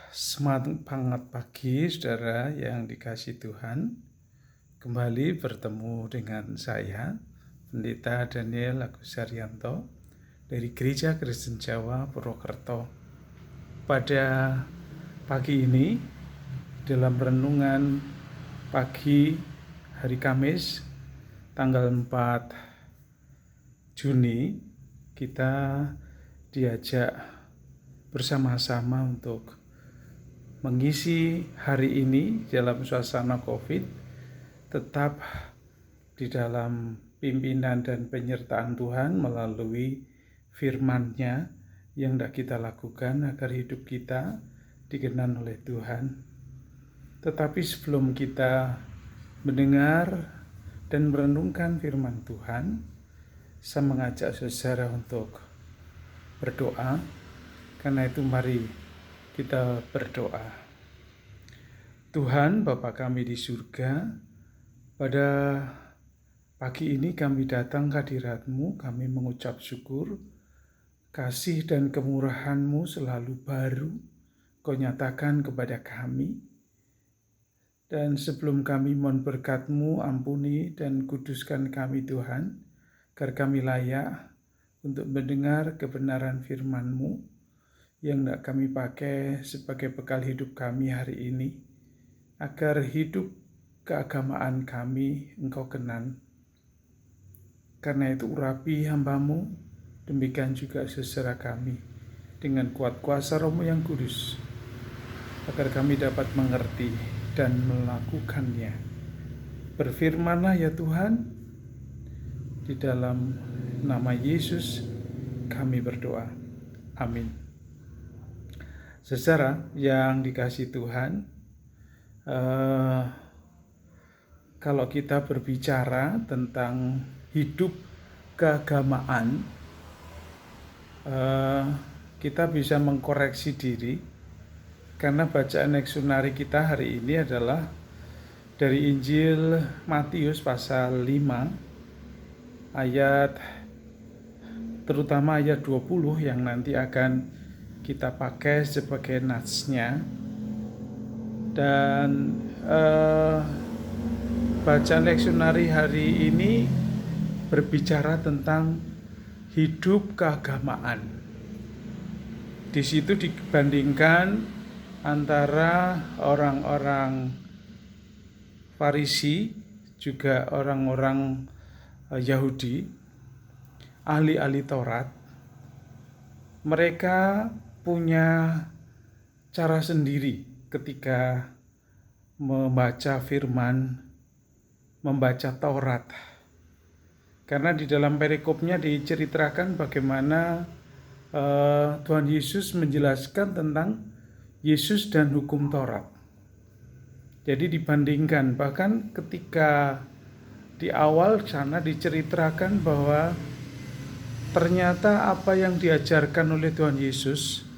Semangat pagi, saudara yang dikasihi Tuhan. Kembali bertemu dengan saya, Pendeta Daniel Agus Haryanto dari Gereja Kristen Jawa Purwokerto. Pada pagi ini, dalam renungan pagi hari Kamis, tanggal 4 Juni, kita diajak bersama-sama untuk mengisi hari ini dalam suasana COVID, tetap di dalam pimpinan dan penyertaan Tuhan melalui firman-Nya yang hendak kita lakukan agar hidup kita dikenan oleh Tuhan. Tetapi sebelum kita mendengar dan merenungkan firman Tuhan, saya mengajak saudara untuk berdoa. Karena itu mari kita berdoa. Tuhan Bapa kami di surga, pada pagi ini kami datang ke hadirat-Mu, kami mengucap syukur, kasih dan kemurahan-Mu selalu baru Kau nyatakan kepada kami. Dan sebelum kami mohon berkat-Mu, ampuni dan kuduskan kami Tuhan, agar kami layak untuk mendengar kebenaran firman-Mu, yang hendak kami pakai sebagai bekal hidup kami hari ini, agar hidup keagamaan kami Engkau kenan. Karena itu urapi hamba-Mu, demikian juga saudara kami, dengan kuat kuasa Roh-Mu yang kudus, agar kami dapat mengerti dan melakukannya. Berfirman-Lah ya Tuhan, di dalam nama Yesus kami berdoa. Amin. Saudara yang dikasihi Tuhan, kalau kita berbicara tentang hidup keagamaan, kita bisa mengkoreksi diri, karena bacaan leksionari kita hari ini adalah dari Injil Matius pasal 5, terutama ayat 20 yang nanti akan kita pakai sebagai natsnya. Dan bacaan leksionari hari ini berbicara tentang hidup keagamaan. Di situ dibandingkan antara orang-orang Farisi, juga orang-orang Yahudi, ahli-ahli Taurat. Mereka punya cara sendiri ketika membaca firman, membaca Taurat. Karena di dalam perikopnya diceritakan bagaimana Tuhan Yesus menjelaskan tentang Yesus dan hukum Taurat. Jadi dibandingkan, bahkan ketika di awal sana diceritakan bahwa ternyata apa yang diajarkan oleh Tuhan Yesus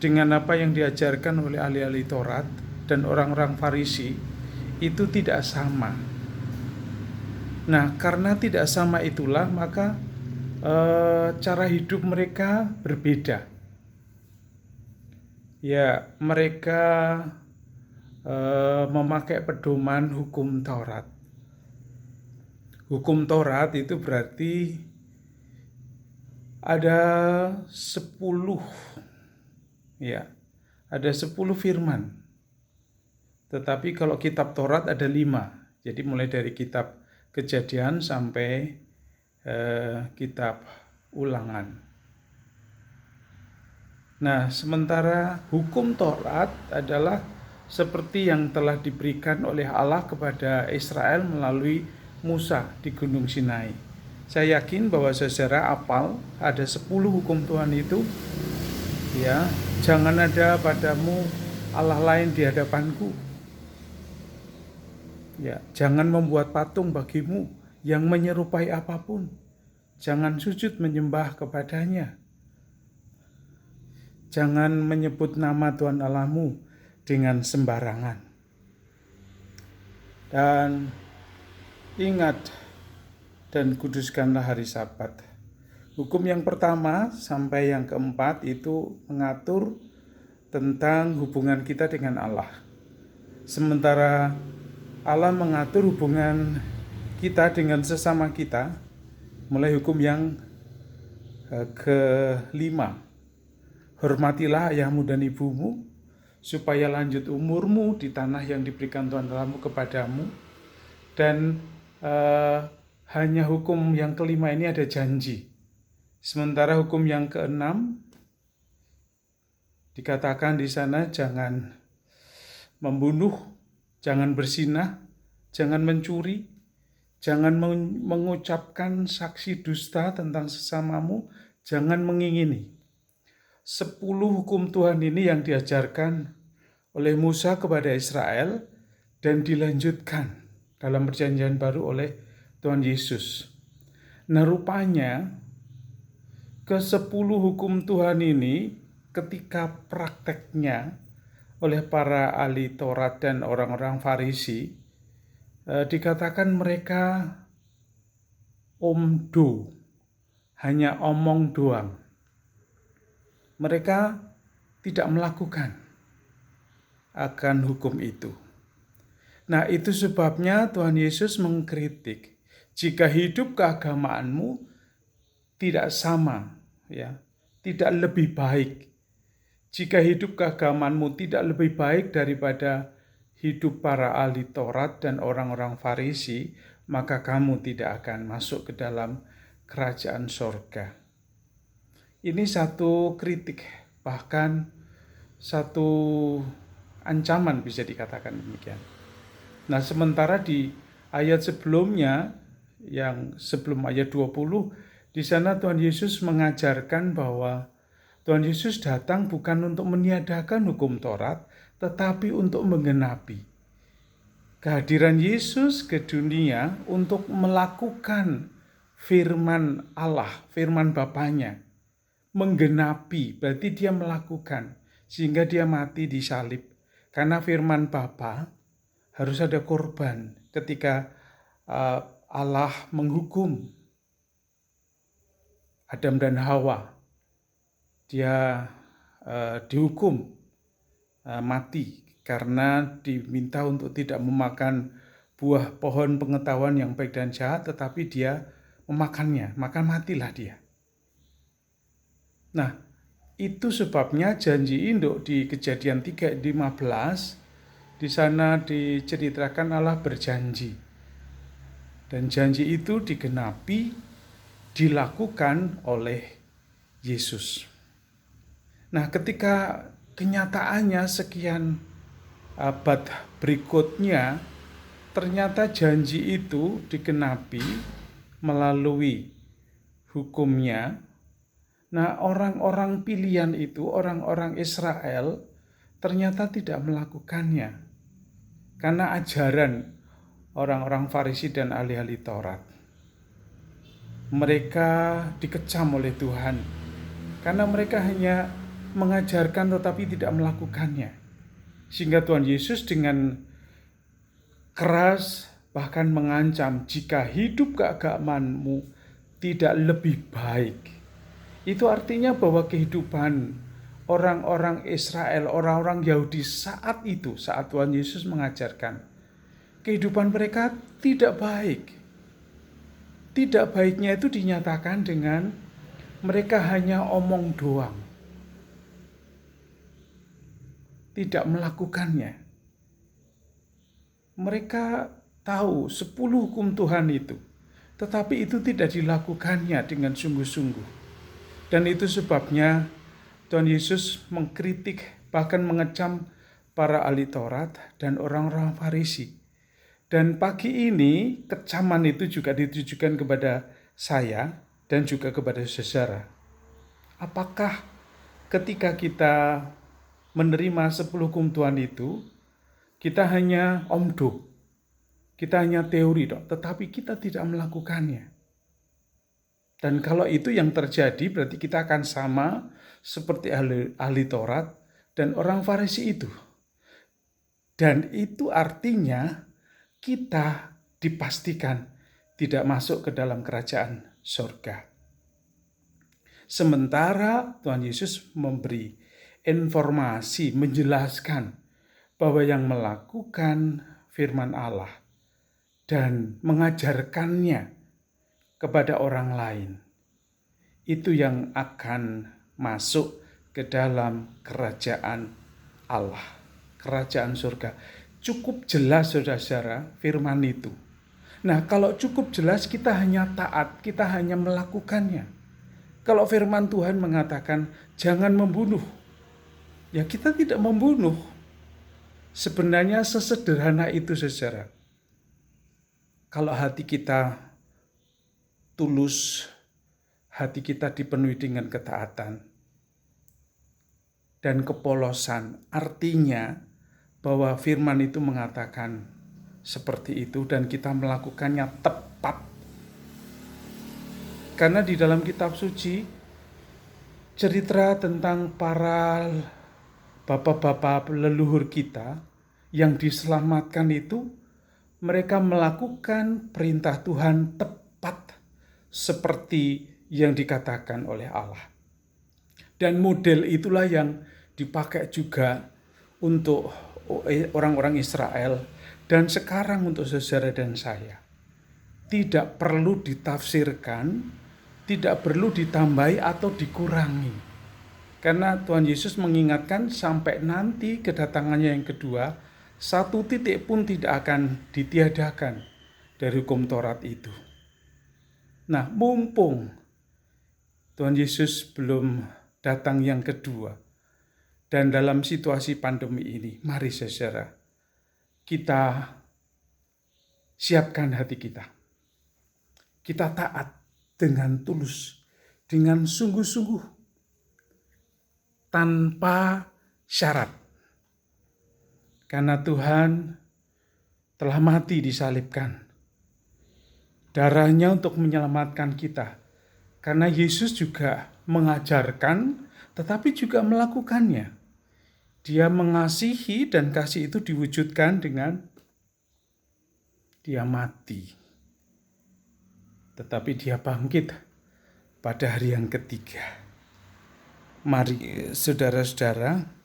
dengan apa yang diajarkan oleh ahli-ahli Taurat dan orang-orang Farisi itu tidak sama. Nah, karena tidak sama itulah maka cara hidup mereka berbeda. Ya, mereka memakai pedoman hukum Taurat. Hukum Taurat itu berarti ada 10 firman. Tetapi kalau kitab Taurat ada 5. Jadi mulai dari kitab Kejadian sampai kitab Ulangan. Nah, sementara hukum Taurat adalah seperti yang telah diberikan oleh Allah kepada Israel melalui Musa di Gunung Sinai. Saya yakin bahwa saudara hafal ada 10 hukum Tuhan itu. Ya, jangan ada padamu Allah lain di hadapanku. Ya, jangan membuat patung bagimu yang menyerupai apapun. Jangan sujud menyembah kepadanya. Jangan menyebut nama Tuhan Allahmu dengan sembarangan. Dan ingat dan kuduskanlah hari Sabat. Hukum yang pertama sampai yang keempat itu mengatur tentang hubungan kita dengan Allah. Sementara Allah mengatur hubungan kita dengan sesama kita, mulai hukum yang kelima. Hormatilah ayahmu dan ibumu, supaya lanjut umurmu di tanah yang diberikan Tuhan Allahmu kepadamu. Dan hanya hukum yang kelima ini ada janji. Sementara hukum yang keenam dikatakan di sana jangan membunuh, jangan berzinah, jangan mencuri, jangan mengucapkan saksi dusta tentang sesamamu, jangan mengingini. 10 hukum Tuhan ini yang diajarkan oleh Musa kepada Israel dan dilanjutkan dalam perjanjian baru oleh Tuhan Yesus. Nah, rupanya ke-10 hukum Tuhan ini ketika prakteknya oleh para ahli Taurat dan orang-orang Farisi, dikatakan mereka omdo, hanya omong doang. Mereka tidak melakukan akan hukum itu. Nah, itu sebabnya Tuhan Yesus mengkritik, jika hidup keagamaanmu tidak sama, ya, tidak lebih baik. Jika hidup keagamaanmu tidak lebih baik daripada hidup para ahli Taurat dan orang-orang Farisi, maka kamu tidak akan masuk ke dalam kerajaan sorga. Ini satu kritik, bahkan satu ancaman bisa dikatakan demikian. Nah, sementara di ayat sebelumnya, yang sebelum ayat 20, di sana Tuhan Yesus mengajarkan bahwa Tuhan Yesus datang bukan untuk meniadakan hukum Taurat, tetapi untuk menggenapi. Kehadiran Yesus ke dunia untuk melakukan firman Allah, firman Bapanya. Menggenapi, berarti dia melakukan, sehingga dia mati di salib. Karena firman Bapa harus ada korban ketika Allah menghukum Adam dan Hawa. Dia dihukum mati karena diminta untuk tidak memakan buah pohon pengetahuan yang baik dan jahat, tetapi dia memakannya, maka matilah dia. Nah, itu sebabnya janji induk di Kejadian 3:15, di sana diceritakan Allah berjanji. Dan janji itu digenapi, dilakukan oleh Yesus. Nah, ketika kenyataannya sekian abad berikutnya, ternyata janji itu digenapi melalui hukumnya. Nah, orang-orang pilihan itu, orang-orang Israel, ternyata tidak melakukannya. Karena ajaran orang-orang Farisi dan ahli-ahli Taurat. Mereka dikecam oleh Tuhan. Karena mereka hanya mengajarkan tetapi tidak melakukannya. Sehingga Tuhan Yesus dengan keras bahkan mengancam, jika hidup keagamaanmu tidak lebih baik. Itu artinya bahwa kehidupan orang-orang Israel, orang-orang Yahudi saat itu, saat Tuhan Yesus mengajarkan, kehidupan mereka tidak baik. Tidak baiknya itu dinyatakan dengan mereka hanya omong doang. Tidak melakukannya. Mereka tahu 10 hukum Tuhan itu, tetapi itu tidak dilakukannya dengan sungguh-sungguh. Dan itu sebabnya Tuhan Yesus mengkritik, bahkan mengecam para ahli Taurat dan orang-orang Farisi. Dan pagi ini kecaman itu juga ditujukan kepada saya dan juga kepada saudara. Apakah ketika kita menerima 10 hukum Tuhan itu, kita hanya omdo, kita hanya teori, tetapi kita tidak melakukannya. Dan kalau itu yang terjadi, berarti kita akan sama seperti ahli Taurat dan orang Farisi itu. Dan itu artinya kita dipastikan tidak masuk ke dalam kerajaan surga. Sementara Tuhan Yesus memberi informasi menjelaskan bahwa yang melakukan firman Allah dan mengajarkannya kepada orang lain, itu yang akan masuk ke dalam kerajaan Allah, kerajaan surga. Cukup jelas saudara-saudara firman itu. Nah, kalau cukup jelas kita hanya taat, kita hanya melakukannya. Kalau firman Tuhan mengatakan jangan membunuh, ya kita tidak membunuh. Sebenarnya sesederhana itu saudara. Kalau hati kita tulus, hati kita dipenuhi dengan ketaatan dan kepolosan, artinya bahwa firman itu mengatakan seperti itu dan kita melakukannya tepat. Karena di dalam kitab suci cerita tentang para bapak-bapak leluhur kita yang diselamatkan itu, mereka melakukan perintah Tuhan tepat seperti yang dikatakan oleh Allah. Dan model itulah yang dipakai juga untuk orang-orang Israel dan sekarang untuk saudara dan saya. Tidak perlu ditafsirkan, tidak perlu ditambahi atau dikurangi. Karena Tuhan Yesus mengingatkan sampai nanti kedatangannya yang kedua, satu titik pun tidak akan ditiadakan dari hukum Taurat itu. Nah, mumpung Tuhan Yesus belum datang yang kedua, dan dalam situasi pandemi ini, mari saudara, kita siapkan hati kita. Kita taat dengan tulus, dengan sungguh-sungguh, tanpa syarat. Karena Tuhan telah mati disalibkan. Darahnya untuk menyelamatkan kita. Karena Yesus juga mengajarkan, tetapi juga melakukannya. Dia mengasihi dan kasih itu diwujudkan dengan dia mati. Tetapi dia bangkit pada hari yang ketiga. Mari saudara-saudara,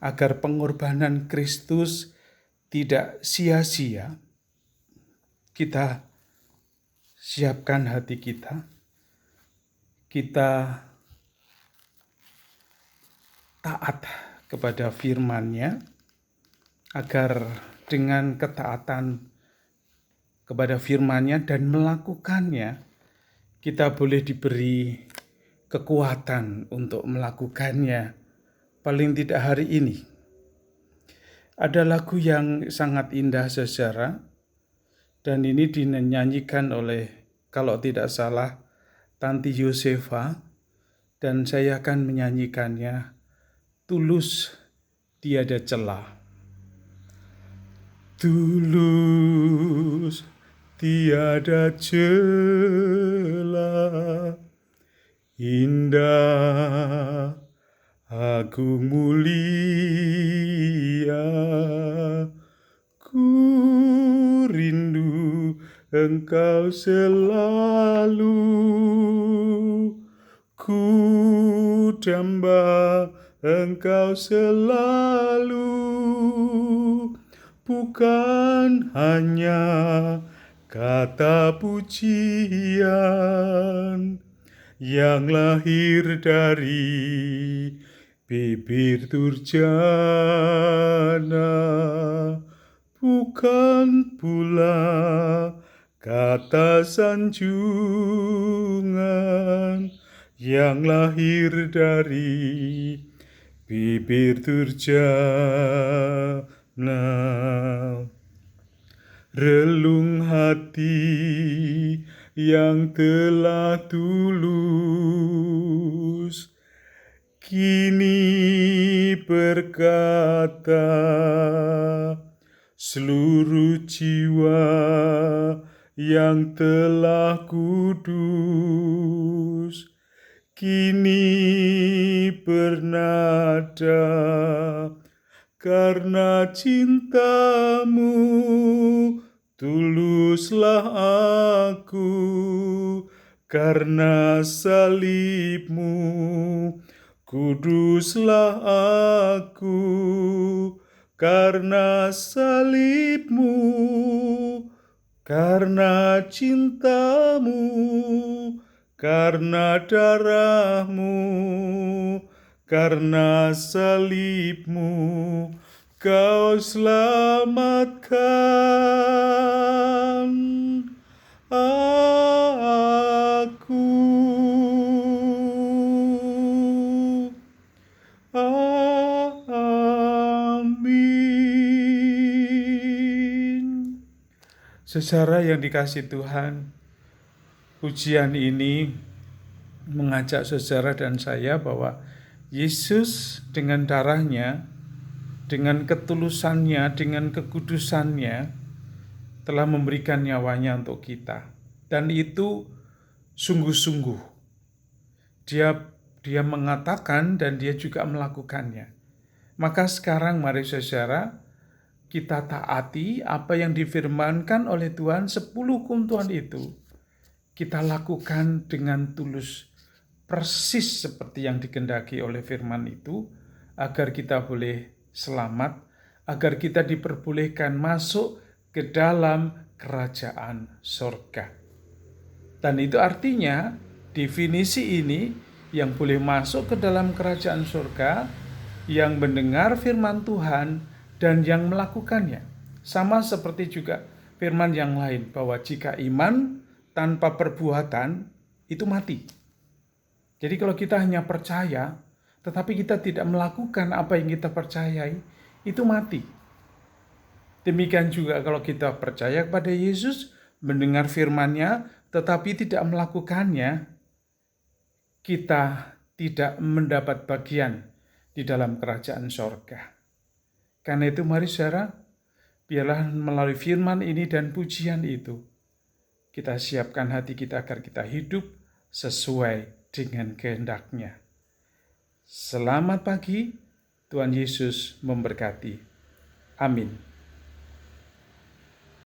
agar pengorbanan Kristus tidak sia-sia, kita siapkan hati kita. Kita taat kepada firman-Nya, agar dengan ketaatan kepada firman-Nya dan melakukannya, kita boleh diberi kekuatan untuk melakukannya, paling tidak hari ini. Ada lagu yang sangat indah saudara, dan ini dinyanyikan oleh, kalau tidak salah, Tanti Yosefa, dan saya akan menyanyikannya, Tulus Tiada Celah. Tulus tiada celah, indah, agung mulia, ku rindu Engkau selalu, ku damba Engkau selalu, bukan hanya kata pujian yang lahir dari bibir durjana, bukan pula kata sanjungan yang lahir dari bibir durjana. Relung hati yang telah tulus, kini berkata, seluruh jiwa yang telah kudus, kini bernada, karena cintamu tuluslah aku, karena salibmu ku Kuduslah aku karena salibmu, karena cintamu, karena darahmu, karena salibmu, kau selamatkan aku. Amin. Saudara yang dikasihi Tuhan, pujian ini mengajak saudara dan saya bahwa Yesus dengan darahnya, dengan ketulusannya, dengan kekudusannya telah memberikan nyawanya untuk kita. Dan itu sungguh-sungguh. Dia mengatakan dan dia juga melakukannya. Maka sekarang mari saudara, kita taati apa yang difirmankan oleh Tuhan, 10 keuntuhan itu. Kita lakukan dengan tulus, persis seperti yang dikehendaki oleh firman itu, agar kita boleh selamat, agar kita diperbolehkan masuk ke dalam kerajaan sorga. Dan itu artinya, definisi ini yang boleh masuk ke dalam kerajaan sorga, yang mendengar firman Tuhan dan yang melakukannya. Sama seperti juga firman yang lain, bahwa jika iman tanpa perbuatan itu mati. Jadi kalau kita hanya percaya, tetapi kita tidak melakukan apa yang kita percayai, itu mati. Demikian juga kalau kita percaya kepada Yesus, mendengar firman-Nya, tetapi tidak melakukannya, kita tidak mendapat bagian di dalam kerajaan sorga. Karena itu mari saudara, biarlah melalui firman ini dan pujian itu, kita siapkan hati kita agar kita hidup sesuai dengan kehendak-Nya. Selamat pagi, Tuhan Yesus memberkati. Amin.